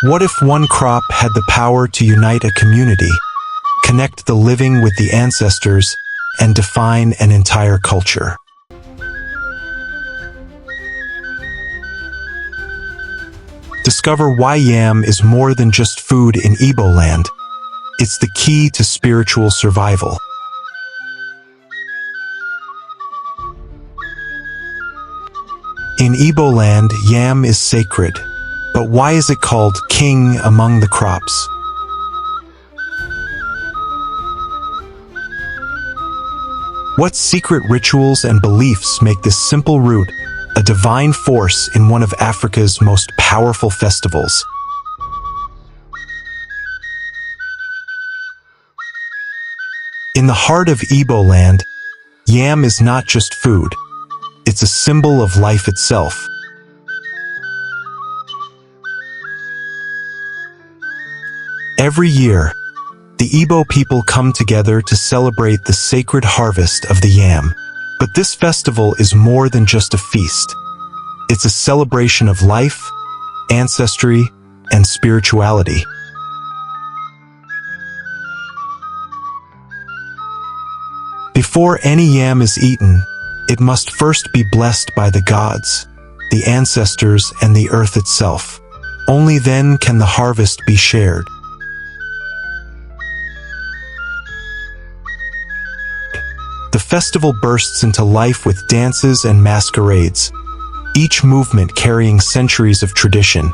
What if one crop had the power to unite a community, connect the living with the ancestors, and define an entire culture? Discover why yam is more than just food in Igbo Land. It's the key to spiritual survival. In Igbo Land, yam is sacred. But why is it called king among the crops? What secret rituals and beliefs make this simple root a divine force in one of Africa's most powerful festivals? In the heart of Igbo Land, yam is not just food. It's a symbol of life itself. Every year, the Igbo people come together to celebrate the sacred harvest of the yam. But this festival is more than just a feast. It's a celebration of life, ancestry, and spirituality. Before any yam is eaten, it must first be blessed by the gods, the ancestors, and the earth itself. Only then can the harvest be shared. The festival bursts into life with dances and masquerades, each movement carrying centuries of tradition.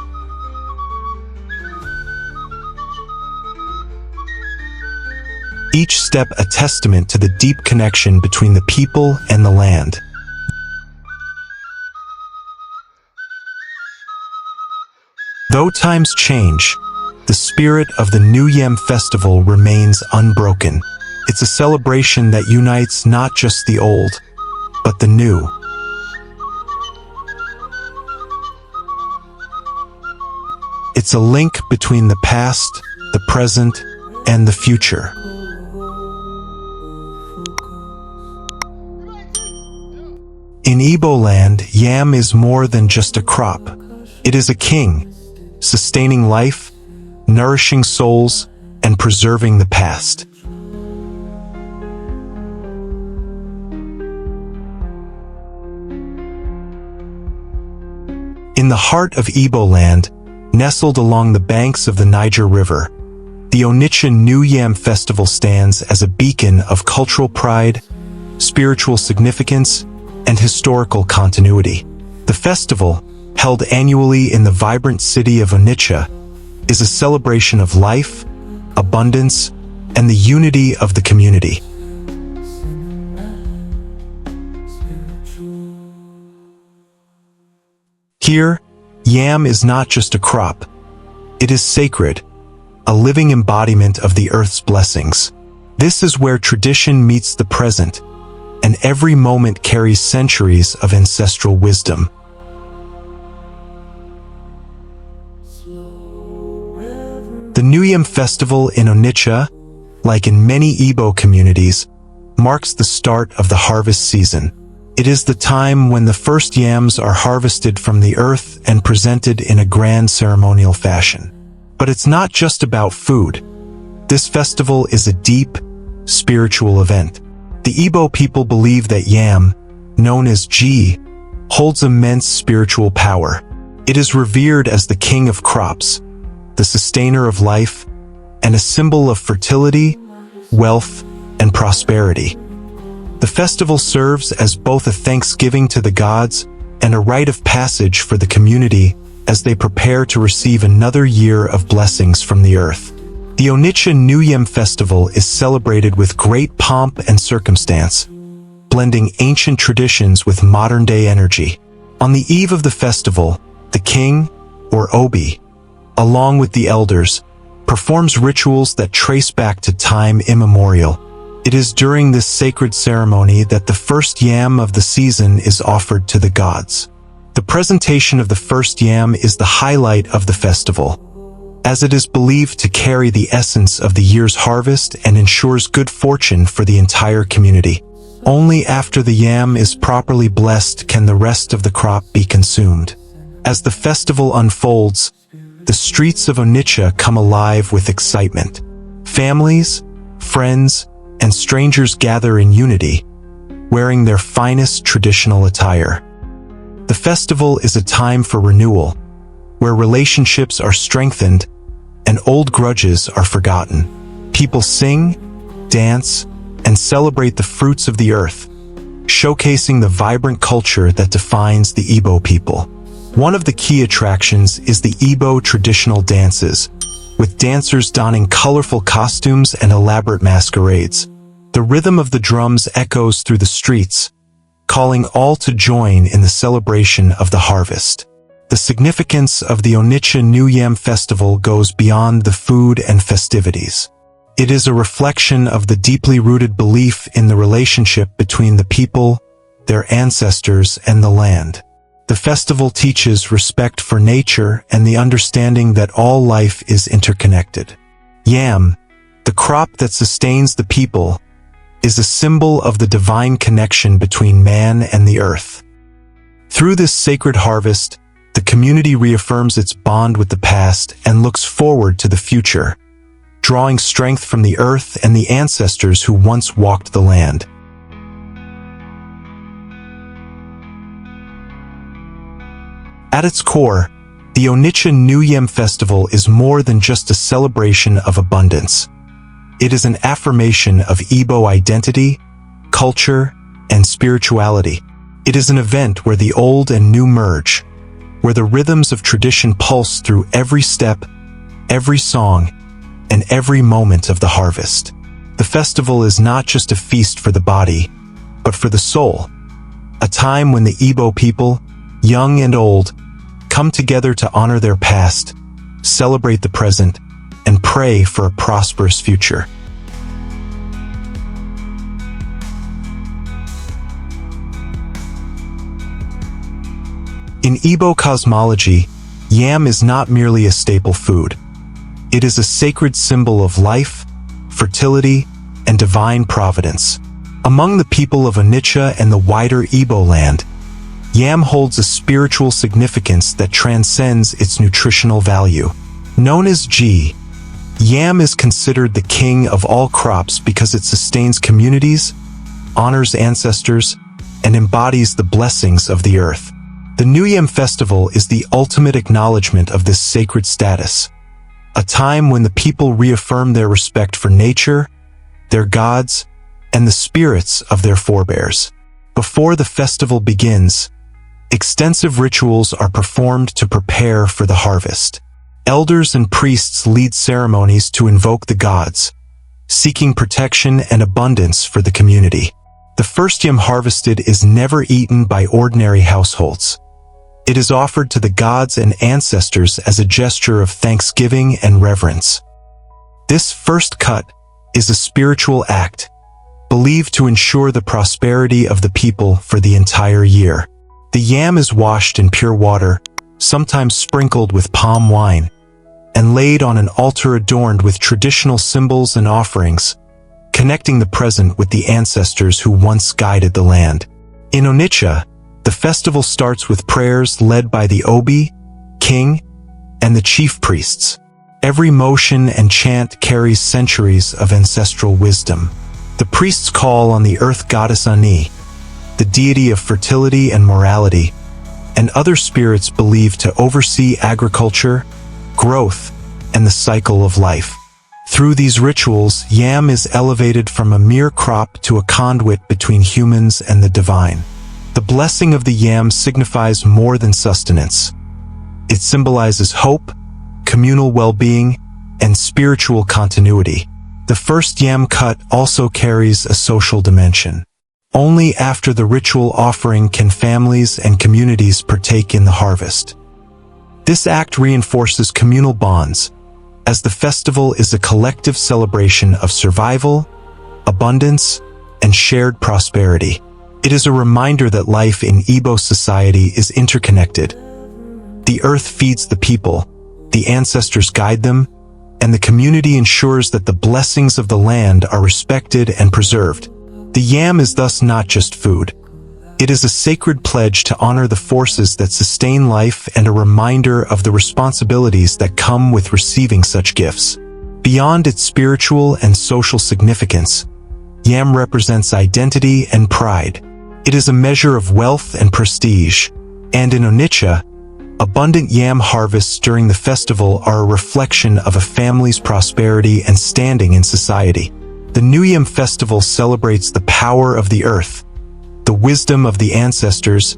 Each step a testament to the deep connection between the people and the land. Though times change, the spirit of the New Yam Festival remains unbroken. It's a celebration that unites not just the old, but the new. It's a link between the past, the present, and the future. In Igbo Land, yam is more than just a crop. It is a king, sustaining life, nourishing souls, and preserving the past. In the heart of Igbo Land, nestled along the banks of the Niger River, the Onitsha New Yam Festival stands as a beacon of cultural pride, spiritual significance, and historical continuity. The festival, held annually in the vibrant city of Onitsha, is a celebration of life, abundance, and the unity of the community. Here, yam is not just a crop. It is sacred, a living embodiment of the earth's blessings. This is where tradition meets the present, and every moment carries centuries of ancestral wisdom. The New Yam Festival in Onitsha, like in many Igbo communities, marks the start of the harvest season. It is the time when the first yams are harvested from the earth and presented in a grand ceremonial fashion. But it's not just about food. This festival is a deep, spiritual event. The Igbo people believe that yam, known as ji, holds immense spiritual power. It is revered as the king of crops, the sustainer of life, and a symbol of fertility, wealth, and prosperity. The festival serves as both a thanksgiving to the gods and a rite of passage for the community as they prepare to receive another year of blessings from the earth. The Onitsha New Yam Festival is celebrated with great pomp and circumstance, blending ancient traditions with modern-day energy. On the eve of the festival, the king, or Obi, along with the elders, performs rituals that trace back to time immemorial. It is during this sacred ceremony that the first yam of the season is offered to the gods. The presentation of the first yam is the highlight of the festival, as it is believed to carry the essence of the year's harvest and ensures good fortune for the entire community. Only after the yam is properly blessed can the rest of the crop be consumed. As the festival unfolds, the streets of Onitsha come alive with excitement. Families, friends, and strangers gather in unity, wearing their finest traditional attire. The festival is a time for renewal, where relationships are strengthened and old grudges are forgotten. People sing, dance, and celebrate the fruits of the earth, showcasing the vibrant culture that defines the Igbo people. One of the key attractions is the Igbo traditional dances, with dancers donning colorful costumes and elaborate masquerades. The rhythm of the drums echoes through the streets, calling all to join in the celebration of the harvest. The significance of the Onitsha New Yam Festival goes beyond the food and festivities. It is a reflection of the deeply rooted belief in the relationship between the people, their ancestors, and the land. The festival teaches respect for nature and the understanding that all life is interconnected. Yam, the crop that sustains the people, is a symbol of the divine connection between man and the earth. Through this sacred harvest, the community reaffirms its bond with the past and looks forward to the future, drawing strength from the earth and the ancestors who once walked the land. At its core, the Onitsha New Yam Festival is more than just a celebration of abundance. It is an affirmation of Igbo identity, culture, and spirituality. It is an event where the old and new merge, where the rhythms of tradition pulse through every step, every song, and every moment of the harvest. The festival is not just a feast for the body, but for the soul, a time when the Igbo people, young and old, come together to honor their past, celebrate the present, and pray for a prosperous future. In Igbo cosmology, yam is not merely a staple food. It is a sacred symbol of life, fertility, and divine providence. Among the people of Onitsha and the wider Igbo Land, yam holds a spiritual significance that transcends its nutritional value. Known as G, yam is considered the king of all crops because it sustains communities, honors ancestors, and embodies the blessings of the earth. The New Yam Festival is the ultimate acknowledgement of this sacred status, a time when the people reaffirm their respect for nature, their gods, and the spirits of their forebears. Before the festival begins, extensive rituals are performed to prepare for the harvest. Elders and priests lead ceremonies to invoke the gods, seeking protection and abundance for the community. The first yam harvested is never eaten by ordinary households. It is offered to the gods and ancestors as a gesture of thanksgiving and reverence. This first cut is a spiritual act, believed to ensure the prosperity of the people for the entire year. The yam is washed in pure water, sometimes sprinkled with palm wine, and laid on an altar adorned with traditional symbols and offerings, connecting the present with the ancestors who once guided the land. In Onitsha, the festival starts with prayers led by the Obi, king, and the chief priests. Every motion and chant carries centuries of ancestral wisdom. The priests call on the earth goddess Ani, the deity of fertility and morality, and other spirits believed to oversee agriculture, growth, and the cycle of life. Through these rituals, yam is elevated from a mere crop to a conduit between humans and the divine. The blessing of the yam signifies more than sustenance. It symbolizes hope, communal well-being, and spiritual continuity. The first yam cut also carries a social dimension. Only after the ritual offering can families and communities partake in the harvest. This act reinforces communal bonds, as the festival is a collective celebration of survival, abundance, and shared prosperity. It is a reminder that life in Igbo society is interconnected. The earth feeds the people, the ancestors guide them, and the community ensures that the blessings of the land are respected and preserved. The yam is thus not just food. It is a sacred pledge to honor the forces that sustain life and a reminder of the responsibilities that come with receiving such gifts. Beyond its spiritual and social significance, yam represents identity and pride. It is a measure of wealth and prestige, and in Onitsha, abundant yam harvests during the festival are a reflection of a family's prosperity and standing in society. The New Yam Festival celebrates the power of the earth, the wisdom of the ancestors,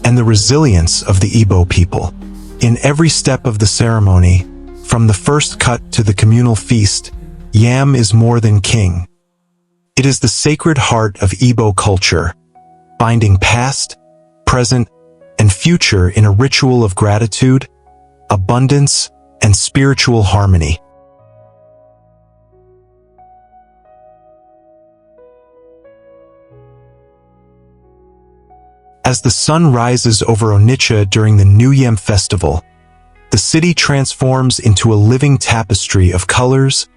and the resilience of the Igbo people. In every step of the ceremony, from the first cut to the communal feast, yam is more than king. It is the sacred heart of Igbo culture, binding past, present, and future in a ritual of gratitude, abundance, and spiritual harmony. As the sun rises over Onitsha during the New Yam Festival, the city transforms into a living tapestry of colors,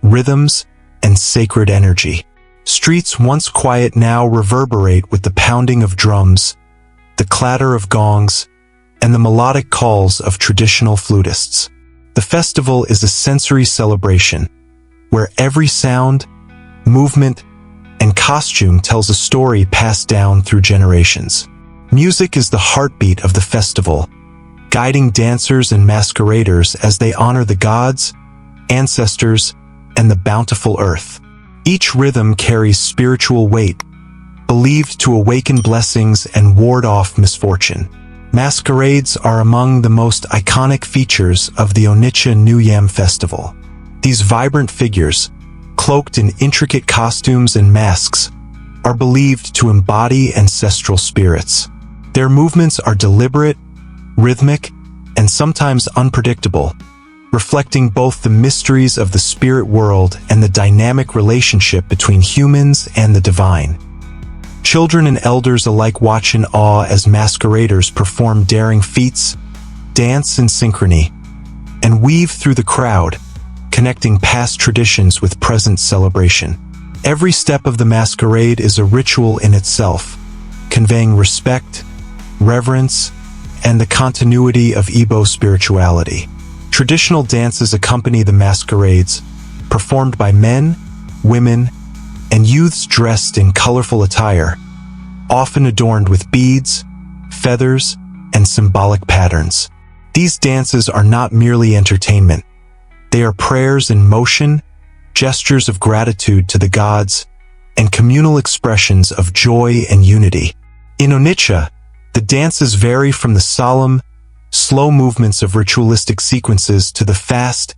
rhythms, and sacred energy. Streets once quiet now reverberate with the pounding of drums, the clatter of gongs, and the melodic calls of traditional flutists. The festival is a sensory celebration, where every sound, movement, and costume tells a story passed down through generations. Music is the heartbeat of the festival, guiding dancers and masqueraders as they honor the gods, ancestors, and the bountiful earth. Each rhythm carries spiritual weight, believed to awaken blessings and ward off misfortune. Masquerades are among the most iconic features of the Onitsha New Yam Festival. These vibrant figures, cloaked in intricate costumes and masks, are believed to embody ancestral spirits. Their movements are deliberate, rhythmic, and sometimes unpredictable, reflecting both the mysteries of the spirit world and the dynamic relationship between humans and the divine. Children and elders alike watch in awe as masqueraders perform daring feats, dance in synchrony, and weave through the crowd, connecting past traditions with present celebration. Every step of the masquerade is a ritual in itself, conveying respect, reverence, and the continuity of Igbo spirituality. Traditional dances accompany the masquerades, performed by men, women, and youths dressed in colorful attire, often adorned with beads, feathers, and symbolic patterns. These dances are not merely entertainment. They are prayers in motion, gestures of gratitude to the gods, and communal expressions of joy and unity. In Onitsha, the dances vary from the solemn, slow movements of ritualistic sequences to the fast,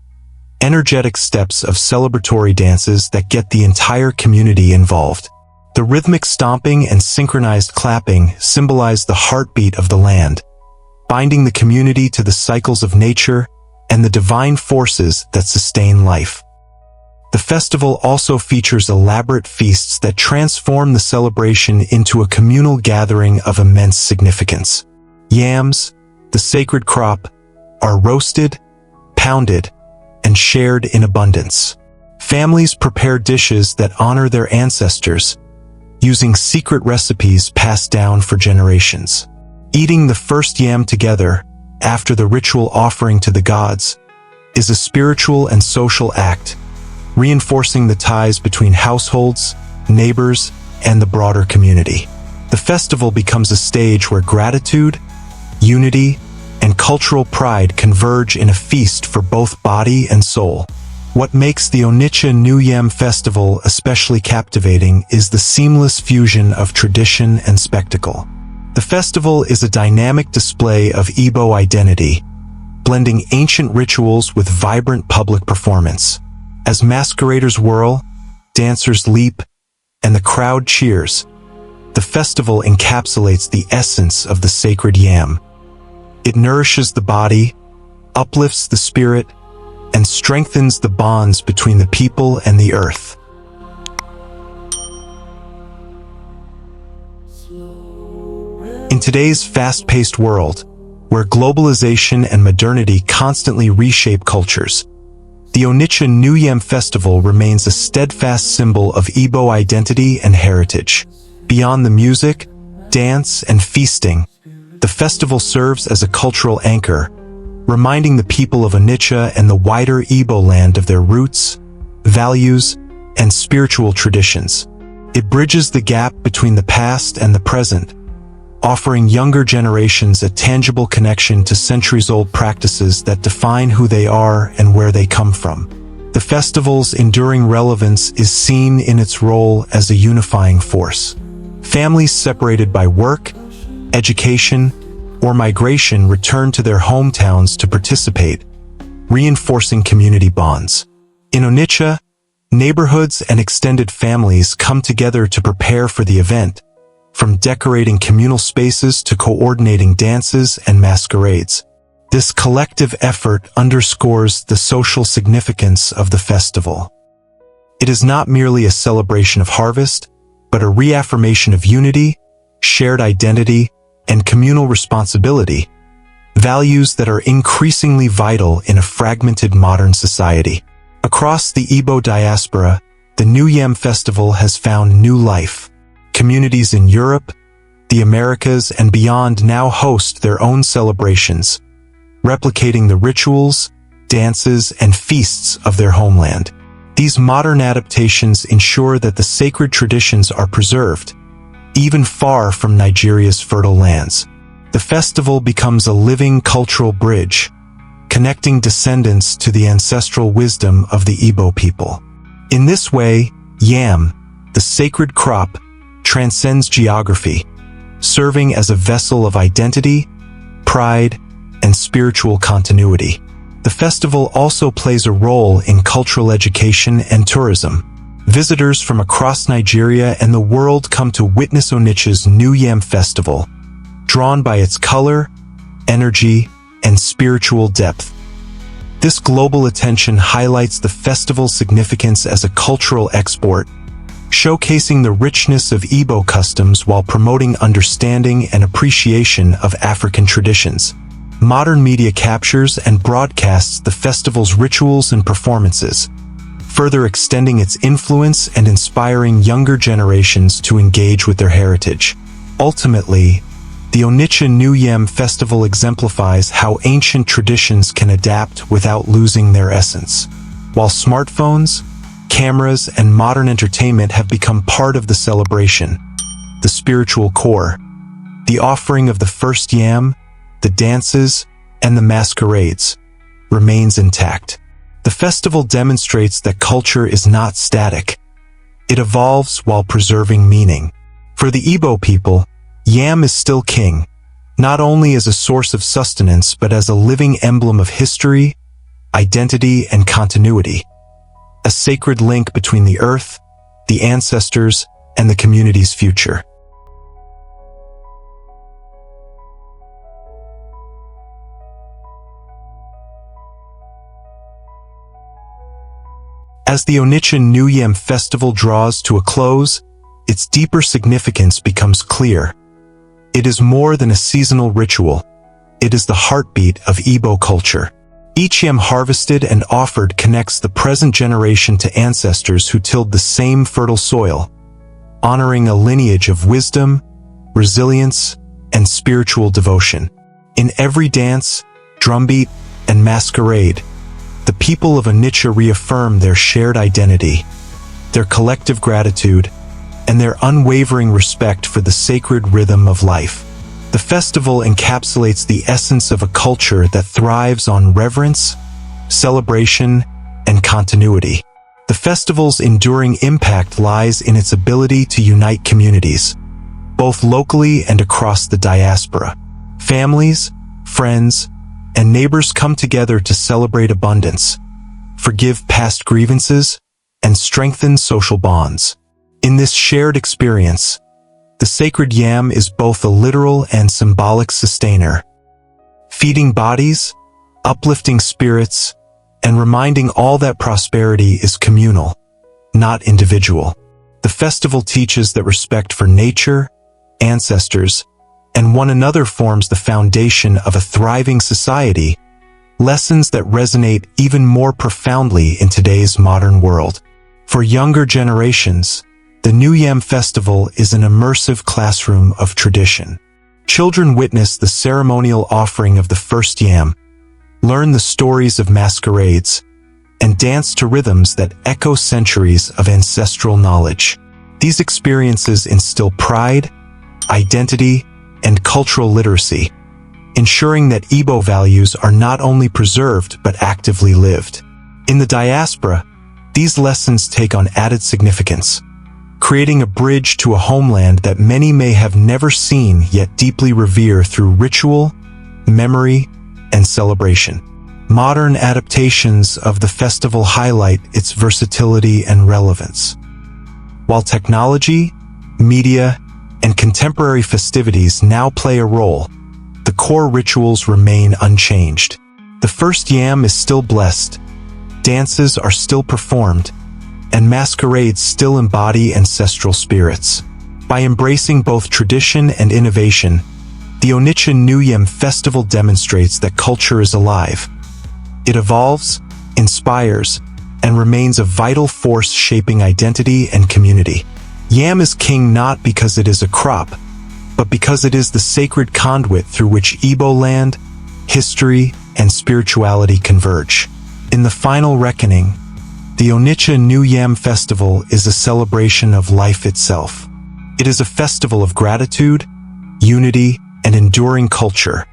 energetic steps of celebratory dances that get the entire community involved. The rhythmic stomping and synchronized clapping symbolize the heartbeat of the land, binding the community to the cycles of nature and the divine forces that sustain life. The festival also features elaborate feasts that transform the celebration into a communal gathering of immense significance. Yams, the sacred crop, are roasted, pounded, and shared in abundance. Families prepare dishes that honor their ancestors, using secret recipes passed down for generations. Eating the first yam together, after the ritual offering to the gods, is a spiritual and social act, reinforcing the ties between households, neighbors, and the broader community. The festival becomes a stage where gratitude, unity, and cultural pride converge in a feast for both body and soul. What makes the Onitsha New Yam Festival especially captivating is the seamless fusion of tradition and spectacle. The festival is a dynamic display of Igbo identity, blending ancient rituals with vibrant public performance. As masqueraders whirl, dancers leap, and the crowd cheers, the festival encapsulates the essence of the sacred yam. It nourishes the body, uplifts the spirit, and strengthens the bonds between the people and the earth. In today's fast-paced world, where globalization and modernity constantly reshape cultures, the Onitsha New Yam Festival remains a steadfast symbol of Igbo identity and heritage. Beyond the music, dance, and feasting, the festival serves as a cultural anchor, reminding the people of Onitsha and the wider Igbo land of their roots, values, and spiritual traditions. It bridges the gap between the past and the present, offering younger generations a tangible connection to centuries-old practices that define who they are and where they come from. The festival's enduring relevance is seen in its role as a unifying force. Families separated by work, education, or migration return to their hometowns to participate, reinforcing community bonds. In Onitsha, neighborhoods and extended families come together to prepare for the event, from decorating communal spaces to coordinating dances and masquerades. This collective effort underscores the social significance of the festival. It is not merely a celebration of harvest, but a reaffirmation of unity, shared identity, and communal responsibility, values that are increasingly vital in a fragmented modern society. Across the Igbo diaspora, the New Yam Festival has found new life. Communities in Europe, the Americas, and beyond now host their own celebrations, replicating the rituals, dances, and feasts of their homeland. These modern adaptations ensure that the sacred traditions are preserved, even far from Nigeria's fertile lands. The festival becomes a living cultural bridge, connecting descendants to the ancestral wisdom of the Igbo people. In this way, yam, the sacred crop, transcends geography, serving as a vessel of identity, pride, and spiritual continuity. The festival also plays a role in cultural education and tourism. Visitors from across Nigeria and the world come to witness Onitsha's New Yam Festival, drawn by its color, energy, and spiritual depth. This global attention highlights the festival's significance as a cultural export, showcasing the richness of Igbo customs while promoting understanding and appreciation of African traditions. Modern media captures and broadcasts the festival's rituals and performances, further extending its influence and inspiring younger generations to engage with their heritage. Ultimately, the Onitsha New Yam Festival exemplifies how ancient traditions can adapt without losing their essence. While smartphones, cameras, and modern entertainment have become part of the celebration, the spiritual core, the offering of the first yam, the dances, and the masquerades, remains intact. The festival demonstrates that culture is not static. It evolves while preserving meaning. For the Igbo people, yam is still king, not only as a source of sustenance but as a living emblem of history, identity, and continuity, a sacred link between the earth, the ancestors, and the community's future. As the Onitsha New Yam Festival draws to a close, its deeper significance becomes clear. It is more than a seasonal ritual. It is the heartbeat of Igbo culture. Each yam harvested and offered connects the present generation to ancestors who tilled the same fertile soil, honoring a lineage of wisdom, resilience, and spiritual devotion. In every dance, drumbeat, and masquerade, the people of Onitsha reaffirm their shared identity, their collective gratitude, and their unwavering respect for the sacred rhythm of life. The festival encapsulates the essence of a culture that thrives on reverence, celebration, and continuity. The festival's enduring impact lies in its ability to unite communities, both locally and across the diaspora. Families, friends, and neighbors come together to celebrate abundance, forgive past grievances, and strengthen social bonds. In this shared experience, the sacred yam is both a literal and symbolic sustainer, feeding bodies, uplifting spirits, and reminding all that prosperity is communal, not individual. The festival teaches that respect for nature, ancestors, and one another forms the foundation of a thriving society, lessons that resonate even more profoundly in today's modern world. For younger generations, The New Yam Festival is an immersive classroom of tradition. Children witness the ceremonial offering of the first yam, learn the stories of masquerades, and dance to rhythms that echo centuries of ancestral knowledge. These experiences instill pride, identity, and cultural literacy, ensuring that Igbo values are not only preserved but actively lived. In the diaspora, these lessons take on added significance, creating a bridge to a homeland that many may have never seen yet deeply revere through ritual, memory, and celebration. Modern adaptations of the festival highlight its versatility and relevance. While technology, media, and contemporary festivities now play a role, the core rituals remain unchanged. The first yam is still blessed, dances are still performed, and masquerades still embody ancestral spirits. By embracing both tradition and innovation, the Onitsha New Yam Festival demonstrates that culture is alive. It evolves, inspires, and remains a vital force shaping identity and community. Yam is king not because it is a crop, but because it is the sacred conduit through which Igbo Land, history, and spirituality converge. In the final reckoning, the Onitsha New Yam Festival is a celebration of life itself. It is a festival of gratitude, unity, and enduring culture.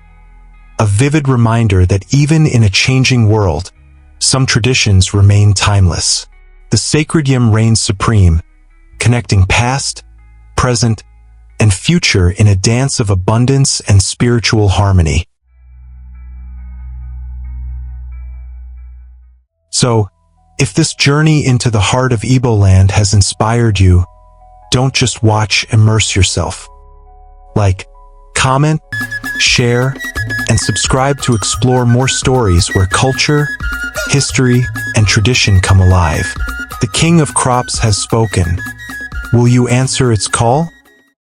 A vivid reminder that even in a changing world, some traditions remain timeless. The sacred yam reigns supreme, connecting past, present, and future in a dance of abundance and spiritual harmony. So, if this journey into the heart of Igbo Land has inspired you, don't just watch, immerse yourself. Like, comment, share, and subscribe to explore more stories where culture, history, and tradition come alive. The King of Crops has spoken. Will you answer its call?